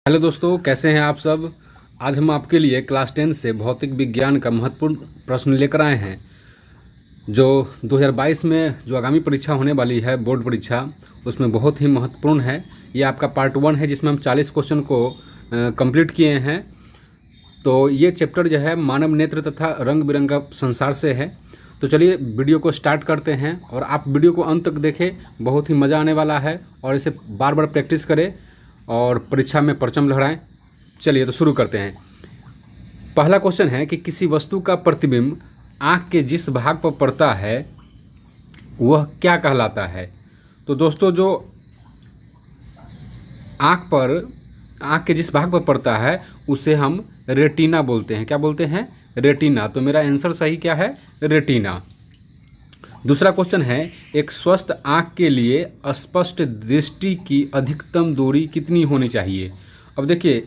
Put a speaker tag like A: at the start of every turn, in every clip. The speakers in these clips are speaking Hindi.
A: हेलो दोस्तों, कैसे हैं आप सब। आज हम आपके लिए क्लास 10 से भौतिक विज्ञान का महत्वपूर्ण प्रश्न लेकर आए हैं जो 2022 में जो आगामी परीक्षा होने वाली है, बोर्ड परीक्षा, उसमें बहुत ही महत्वपूर्ण है। ये आपका पार्ट 1 है जिसमें हम 40 क्वेश्चन को कंप्लीट किए हैं। तो ये चैप्टर जो है मानव नेत्र तथा रंग बिरंगा संसार से है। तो चलिए वीडियो को स्टार्ट करते हैं और आप वीडियो को अंत तक देखें, बहुत ही मज़ा आने वाला है और इसे बार बार प्रैक्टिस करें और परीक्षा में परचम लहराएं। चलिए तो शुरू करते हैं। पहला क्वेश्चन है कि किसी वस्तु का प्रतिबिंब आँख के जिस भाग पर पड़ता है वह क्या कहलाता है। तो दोस्तों, जो आँख के जिस भाग पर पड़ता है उसे हम रेटिना बोलते हैं। क्या बोलते हैं? रेटिना। तो मेरा आंसर सही क्या है? रेटिना। दूसरा क्वेश्चन है, एक स्वस्थ आँख के लिए स्पष्ट दृष्टि की अधिकतम दूरी कितनी होनी चाहिए। अब देखिए,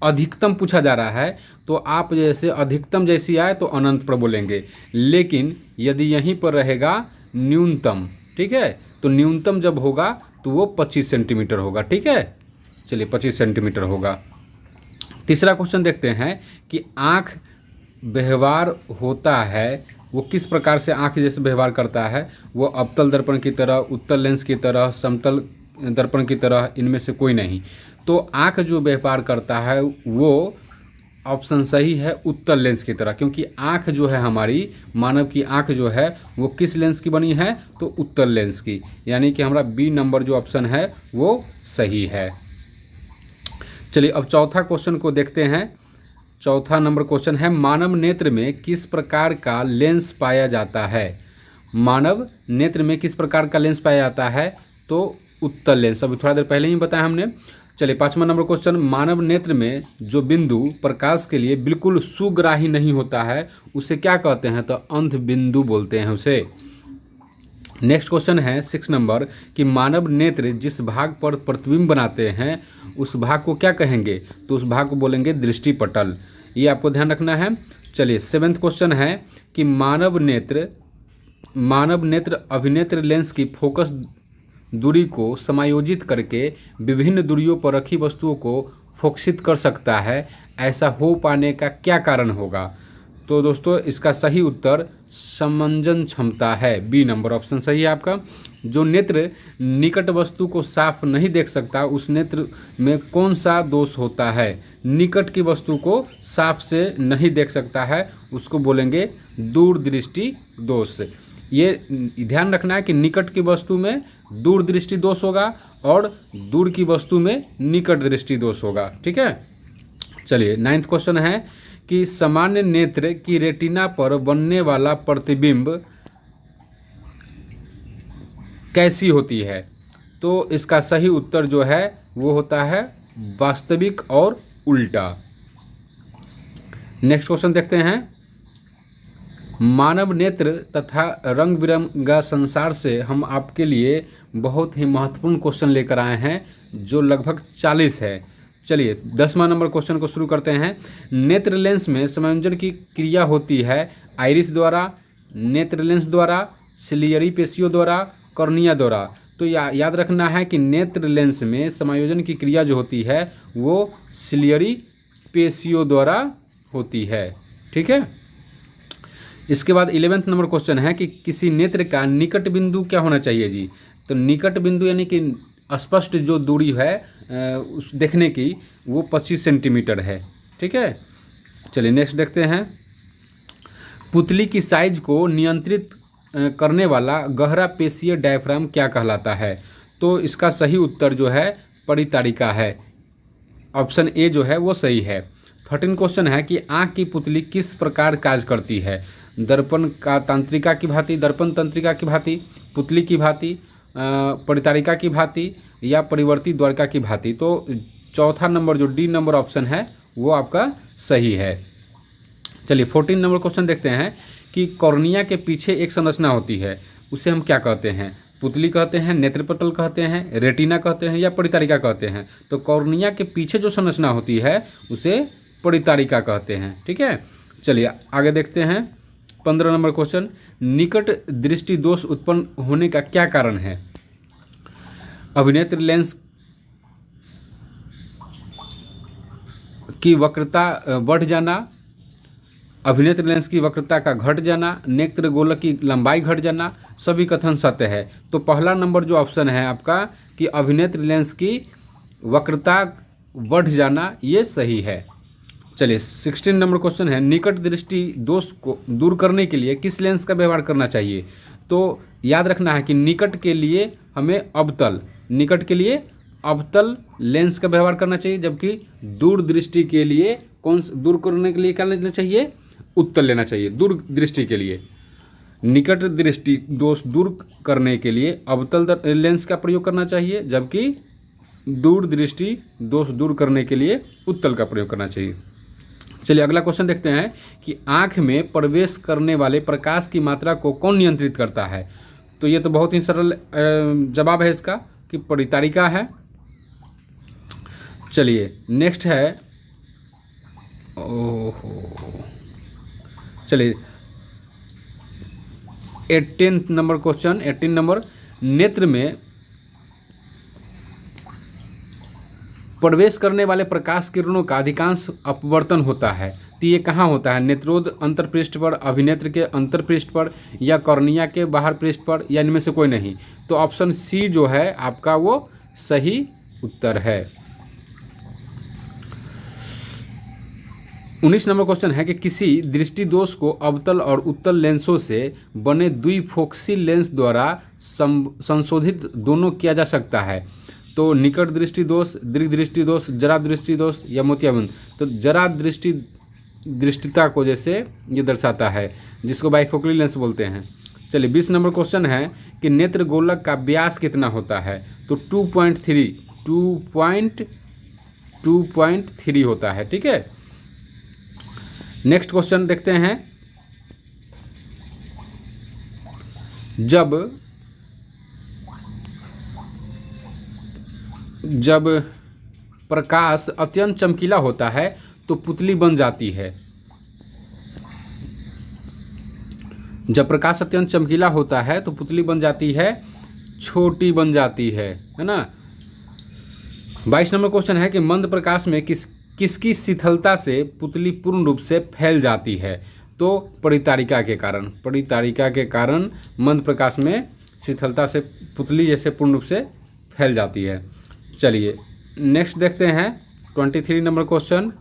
A: अधिकतम पूछा जा रहा है तो आप जैसे अधिकतम जैसी आए तो अनंत पर बोलेंगे, लेकिन यदि यहीं पर रहेगा न्यूनतम, ठीक है, तो न्यूनतम जब होगा तो वो 25 सेंटीमीटर होगा। ठीक है, चलिए 25 सेंटीमीटर होगा। तीसरा क्वेश्चन देखते हैं कि आँख व्यवहार होता है, वो किस प्रकार से आँख जैसे व्यवहार करता है। वो अवतल दर्पण की तरह, उत्तल लेंस की तरह, समतल दर्पण की तरह, इनमें से कोई नहीं। तो आँख जो व्यवहार करता है वो ऑप्शन सही है, उत्तल लेंस की तरह, क्योंकि आँख जो है हमारी मानव की आँख जो है वो किस लेंस की बनी है? तो उत्तल लेंस की। यानी कि हमारा बी नंबर जो ऑप्शन है वो सही है। चलिए अब चौथा क्वेश्चन को देखते हैं। चौथा नंबर क्वेश्चन है, मानव नेत्र में किस प्रकार का लेंस पाया जाता है। मानव नेत्र में किस प्रकार का लेंस पाया जाता है? तो उत्तल लेंस। अभी थोड़ा देर पहले ही बताया हमने। चलिए पांचवा नंबर क्वेश्चन, मानव नेत्र में जो बिंदु प्रकाश के लिए बिल्कुल सुग्राही नहीं होता है उसे क्या कहते हैं? तो अंध बिंदु बोलते हैं उसे। नेक्स्ट क्वेश्चन है 6 नंबर, कि मानव नेत्र जिस भाग पर प्रतिबिंब बनाते हैं उस भाग को क्या कहेंगे? तो उस भाग को बोलेंगे दृष्टिपटल। ये आपको ध्यान रखना है। चलिए 7वां क्वेश्चन है कि मानव नेत्र अभिनेत्र लेंस की फोकस दूरी को समायोजित करके विभिन्न दूरियों पर रखी वस्तुओं को फोकसित कर सकता है। ऐसा हो पाने का क्या कारण होगा? तो दोस्तों, इसका सही उत्तर समंजन क्षमता है। बी नंबर ऑप्शन सही है आपका। जो नेत्र निकट वस्तु को साफ नहीं देख सकता उस नेत्र में कौन सा दोष होता है? निकट की वस्तु को साफ से नहीं देख सकता है उसको बोलेंगे दूरदृष्टि दोष। ये ध्यान रखना है कि निकट की वस्तु में दूरदृष्टि दोष होगा और दूर की वस्तु में निकट दृष्टि दोष होगा। ठीक है, चलिए 9वां क्वेश्चन है कि सामान्य नेत्र की रेटिना पर बनने वाला प्रतिबिंब कैसी होती है? तो इसका सही उत्तर जो है वो होता है वास्तविक और उल्टा। नेक्स्ट क्वेश्चन देखते हैं। मानव नेत्र तथा रंग बिरंगा संसार से हम आपके लिए बहुत ही महत्वपूर्ण क्वेश्चन लेकर आए हैं जो लगभग 40 है। चलिए 10वां नंबर क्वेश्चन को शुरू करते हैं। नेत्र लेंस में समायोजन की क्रिया होती है आइरिस द्वारा, नेत्र लेंस द्वारा, सिलियरी पेशियों द्वारा, कॉर्निया द्वारा। तो याद रखना है कि नेत्र लेंस में समायोजन की क्रिया जो होती है वो सिलियरी पेशियों द्वारा होती है। ठीक है, इसके बाद 11वां नंबर क्वेश्चन है कि किसी नेत्र का निकट बिंदु क्या होना चाहिए जी। तो निकट बिंदु यानी कि स्पष्ट जो दूरी है उस देखने की वो 25 सेंटीमीटर है। ठीक है, चलिए नेक्स्ट देखते हैं। पुतली की साइज को नियंत्रित करने वाला गहरा पेशीय डायफ्राम क्या कहलाता है? तो इसका सही उत्तर जो है परितारिका है। ऑप्शन ए जो है वो सही है। 13वां क्वेश्चन है कि आँख की पुतली किस प्रकार कार्य करती है? दर्पण का तंत्रिका की भांति, दर्पण तंत्रिका की भांति, पुतली की भांति, परितारिका की भांति या परिवर्ती द्वारका की भांति। तो चौथा नंबर जो डी नंबर ऑप्शन है वो आपका सही है। चलिए 14 नंबर क्वेश्चन देखते हैं कि कॉर्निया के पीछे एक संरचना होती है, उसे हम क्या कहते हैं? पुतली कहते हैं, नेत्रपटल कहते हैं, रेटिना कहते हैं या परितारिका कहते हैं? तो कॉर्निया के पीछे जो संरचना होती है उसे परितारिका कहते हैं। ठीक है, चलिए आगे देखते हैं। 15 नंबर क्वेश्चन, निकट दृष्टि दोष उत्पन्न होने का क्या कारण है? अभिनेत्र लेंस की वक्रता बढ़ जाना, अभिनेत्र लेंस की वक्रता का घट जाना, नेत्र गोलक की लंबाई घट जाना, सभी कथन सत्य है। तो पहला नंबर जो ऑप्शन है आपका कि अभिनेत्र लेंस की वक्रता बढ़ जाना, ये सही है। चलिए 16 नंबर क्वेश्चन है, निकट दृष्टि दोष को दूर करने के लिए किस लेंस का व्यवहार करना चाहिए? तो याद रखना है कि निकट के लिए हमें अवतल, निकट के लिए अवतल लेंस का व्यवहार करना चाहिए, जबकि दूर दृष्टि के लिए दूर करने के लिए क्या लेना चाहिए? उत्तल लेना चाहिए। दूर दृष्टि के लिए, निकट दृष्टि दोष दूर करने के लिए अवतल लेंस का प्रयोग करना चाहिए, जबकि दूर दृष्टि दोष दूर करने के लिए उत्तल का प्रयोग करना चाहिए। चलिए अगला क्वेश्चन देखते हैं कि आँख में प्रवेश करने वाले प्रकाश की मात्रा को कौन नियंत्रित करता है? तो ये तो बहुत ही सरल जवाब है इसका कि परितारिका है। चलिए नेक्स्ट है, चलिए 18 नंबर क्वेश्चन, 18 नंबर, नेत्र में प्रवेश करने वाले प्रकाश किरणों का अधिकांश अपवर्तन होता है, तो ये कहाँ होता है? नेत्रोद अंतरपृष्ठ पर, अभिनेत्र के अंतरपृष्ठ पर, या कॉर्निया के बाहर पृष्ठ पर, या इनमें से कोई नहीं? तो ऑप्शन सी जो है आपका वो सही उत्तर है। 19 नंबर क्वेश्चन है कि किसी दृष्टि दोष को अवतल और उत्तल लेंसों से बने द्विफोक्सी लेंस द्वारा संशोधित दोनों किया जा सकता है। तो निकट दृष्टि दोष, दीर्घ दृष्टि दोष, जरा दृष्टि दोष या मोतियाबिंद। तो जरा दृष्टिता को जैसे ये दर्शाता है, जिसको बाइफोकली लेंस बोलते हैं। चलिए 20 नंबर क्वेश्चन है कि नेत्र गोलक का व्यास कितना होता है? तो 2.3 होता है। ठीक है, नेक्स्ट क्वेश्चन देखते हैं। जब प्रकाश अत्यंत चमकीला होता है तो पुतली बन जाती है। जब प्रकाश अत्यंत चमकीला होता है तो पुतली बन जाती है, छोटी बन जाती है ना। 22 नंबर क्वेश्चन है कि मंद प्रकाश में किसकी शिथिलता से पुतली पूर्ण रूप से फैल जाती है? तो परितारिका के कारण, परितारिका के कारण मंद प्रकाश में शिथिलता से पुतली जैसे पूर्ण रूप से फैल जाती है। चलिए नेक्स्ट देखते हैं 23 नंबर क्वेश्चन।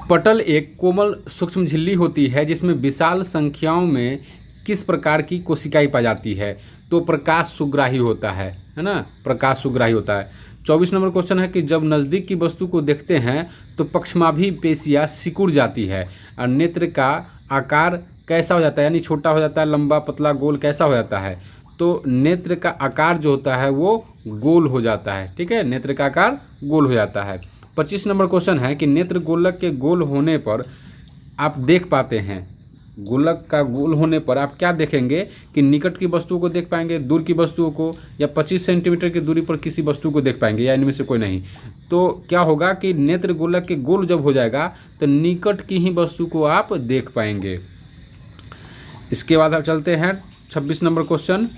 A: पटल एक कोमल सूक्ष्म झिल्ली होती है जिसमें विशाल संख्याओं में किस प्रकार की कोशिकाएं पाई जाती है? तो प्रकाश सुग्राही होता है ना, प्रकाश सुग्राही होता है। 24 नंबर क्वेश्चन है कि जब नज़दीक की वस्तु को देखते हैं तो पक्षमाभी पेशियाँ सिकुड़ जाती है और नेत्र का आकार कैसा हो जाता है, यानी छोटा हो जाता है, लंबा, पतला, गोल कैसा हो जाता है? तो नेत्र का आकार जो होता है वो गोल हो जाता है। ठीक है, नेत्र का आकार गोल हो जाता है। 25 नंबर क्वेश्चन है कि नेत्र गोलक के गोल होने पर आप देख पाते हैं, गोलक का गोल होने पर आप क्या देखेंगे कि निकट की वस्तुओं को देख पाएंगे, दूर की वस्तुओं को, या 25 सेंटीमीटर की दूरी पर किसी वस्तु को देख पाएंगे, या इनमें से कोई नहीं? तो क्या होगा कि नेत्र गोलक के गोल जब हो जाएगा तो निकट की ही वस्तु को आप देख पाएंगे। इसके बाद आप चलते हैं 26 नंबर क्वेश्चन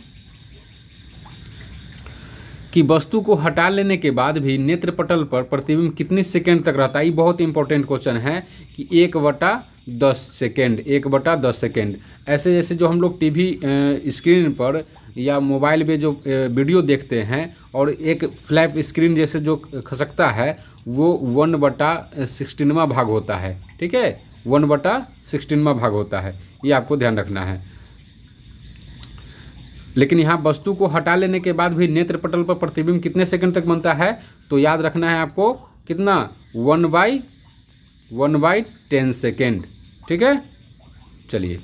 A: कि वस्तु को हटा लेने के बाद भी नेत्र पटल पर प्रतिबिंब कितनी सेकंड तक रहता है? ये बहुत इंपॉर्टेंट क्वेश्चन है कि 1/10 सेकेंड, 1/10 सेकेंड। ऐसे जैसे जो हम लोग टीवी स्क्रीन पर या मोबाइल में जो वीडियो देखते हैं और एक फ्लैप स्क्रीन जैसे जो खसकता है वो 1/16वां भाग होता है। ठीक है, 1/16वां भाग होता है, ये आपको ध्यान रखना है। लेकिन यहाँ वस्तु को हटा लेने के बाद भी नेत्र पटल पर प्रतिबिंब कितने सेकंड तक बनता है? तो याद रखना है आपको कितना, 1/10 सेकेंड। ठीक है, चलिए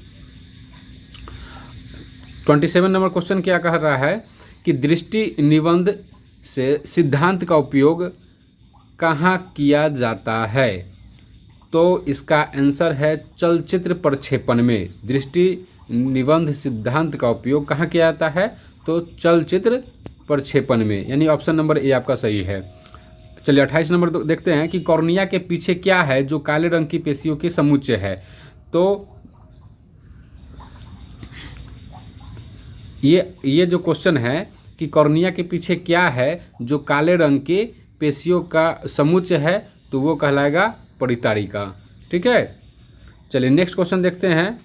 A: 27 नंबर क्वेश्चन क्या कह रहा है कि दृष्टि निबंध से सिद्धांत का उपयोग कहाँ किया जाता है? तो इसका आंसर है चलचित्र प्रक्षेपण में। दृष्टि निबंध सिद्धांत का उपयोग कहाँ किया जाता है? तो चलचित्र प्रक्षेपण में, यानी ऑप्शन नंबर ए आपका सही है। चलिए 28 नंबर देखते हैं कि कॉर्निया के पीछे क्या है जो काले रंग की पेशियों के समुच्चय है? तो ये जो क्वेश्चन है कि कॉर्निया के पीछे क्या है जो काले रंग के पेशियों का समुच्चय है, तो वो कहलाएगा परितारिका। ठीक है, चलिए नेक्स्ट क्वेश्चन देखते हैं।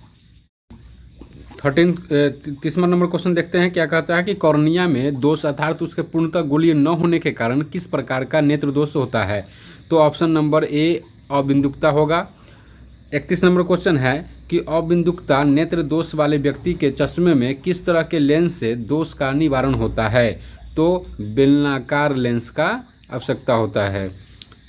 A: 30वां नंबर क्वेश्चन देखते हैं। क्या कहता है कि कॉर्निया में दोष अर्थात उसके पूर्णतः गोलीय न होने के कारण किस प्रकार का नेत्र दोष होता है? तो ऑप्शन नंबर ए अबिंदुकता होगा। 31 नंबर क्वेश्चन है कि अबिंदुकता नेत्र दोष वाले व्यक्ति के चश्मे में किस तरह के लेंस से दोष का निवारण होता है? तो बेलनाकार लेंस का आवश्यकता होता है।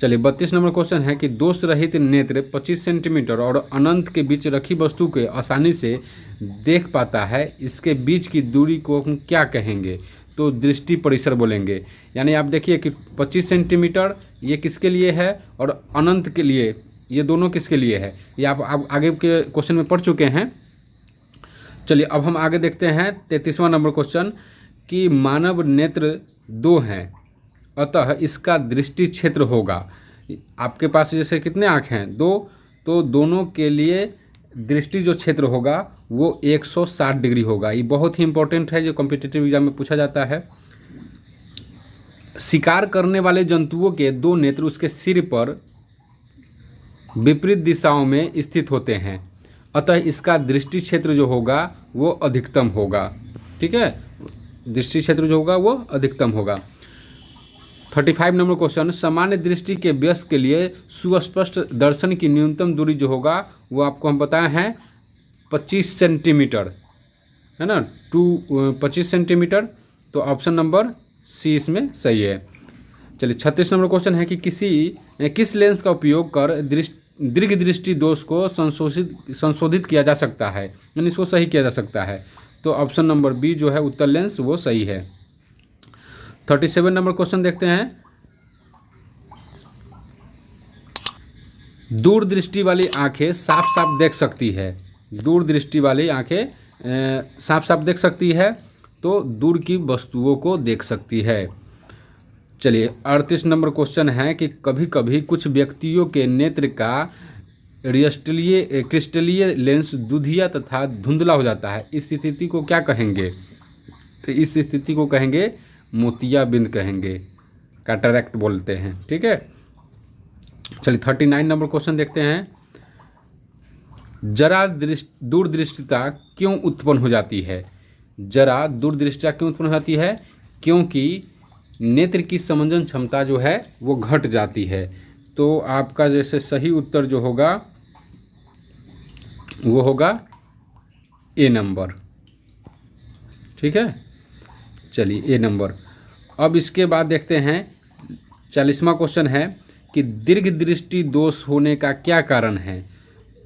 A: चलिए 32 नंबर क्वेश्चन है कि दोष रहित नेत्र 25 सेंटीमीटर और अनंत के बीच रखी वस्तु के आसानी से देख पाता है, इसके बीच की दूरी को हम क्या कहेंगे? तो दृष्टि परिसर बोलेंगे। यानी आप देखिए कि 25 सेंटीमीटर ये किसके लिए है और अनंत के लिए, ये दोनों किसके लिए है, ये आप आगे के क्वेश्चन में पढ़ चुके हैं। चलिए अब हम आगे देखते हैं 33वां नंबर क्वेश्चन कि मानव नेत्र 2 हैं, अतः इसका दृष्टि क्षेत्र होगा। आपके पास जैसे कितने आँख हैं? 2, तो दोनों के लिए दृष्टि जो क्षेत्र होगा वो 160 डिग्री होगा। ये बहुत ही इंपॉर्टेंट है, जो कॉम्पिटिटिव एग्जाम में पूछा जाता है। शिकार करने वाले जंतुओं के 2 नेत्र उसके सिर पर विपरीत दिशाओं में स्थित होते हैं, अतः इसका दृष्टि क्षेत्र जो होगा वो अधिकतम होगा। ठीक है, दृष्टि क्षेत्र जो होगा वो अधिकतम होगा। 35 नंबर क्वेश्चन, सामान्य दृष्टि के वयस्क के लिए सुस्पष्ट दर्शन की न्यूनतम दूरी जो होगा वो आपको हम बताए हैं 25 सेंटीमीटर, है ना, 25 सेंटीमीटर। तो ऑप्शन नंबर सी इसमें सही है। चलिए 36 नंबर क्वेश्चन है कि किस लेंस का उपयोग कर दीर्घ दृष्टि दोष को संशोधित किया जा सकता है, यानी इसको सही किया जा सकता है? तो ऑप्शन नंबर बी जो है उत्तल लेंस वो सही है। 37 नंबर क्वेश्चन देखते हैं। दूर दृष्टि वाली आंखें साफ साफ देख सकती है, दूर दृष्टि वाली आंखें साफ साफ देख सकती है, तो दूर की वस्तुओं को देख सकती है। चलिए 38 नंबर क्वेश्चन है कि कभी कभी कुछ व्यक्तियों के नेत्र का क्रिस्टलीय लेंस दुधिया तथा धुंधला हो जाता है, इस स्थिति को क्या कहेंगे? तो इस स्थिति को कहेंगे मोतियाबिंद कहेंगे, कैटरैक्ट बोलते हैं। ठीक है, चलिए 39 नंबर क्वेश्चन देखते हैं। जरा दूरदृष्टिता क्यों उत्पन्न हो जाती है? जरा दूरदृष्टिता क्यों उत्पन्न हो जाती है? क्योंकि नेत्र की समंजन क्षमता जो है वो घट जाती है। तो आपका जैसे सही उत्तर जो होगा वो होगा ए नंबर। ठीक है, चलिए ए नंबर। अब इसके बाद देखते हैं 40वां क्वेश्चन है कि दीर्घ दृष्टि दोष होने का क्या कारण है?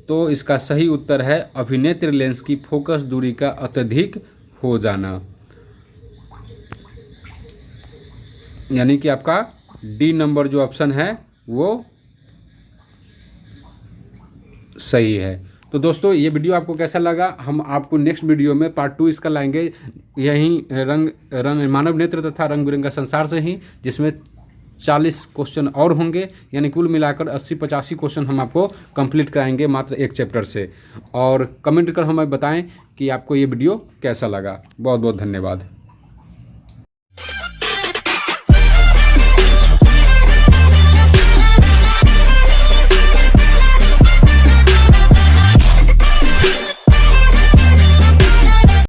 A: तो इसका सही उत्तर है अभिनेत्र लेंस की फोकस दूरी का अत्यधिक हो जाना, यानी कि आपका डी नंबर जो ऑप्शन है वो सही है। तो दोस्तों ये वीडियो आपको कैसा लगा? हम आपको नेक्स्ट वीडियो में पार्ट 2 इसका लाएंगे, यही रंग मानव नेत्र तथा रंग बिरंगा संसार से ही, जिसमें 40 क्वेश्चन और होंगे, यानी कुल मिलाकर 80-85 क्वेश्चन हम आपको कंप्लीट कराएंगे मात्र एक चैप्टर से। और कमेंट कर हमें बताएं कि आपको ये वीडियो कैसा लगा। बहुत बहुत धन्यवाद।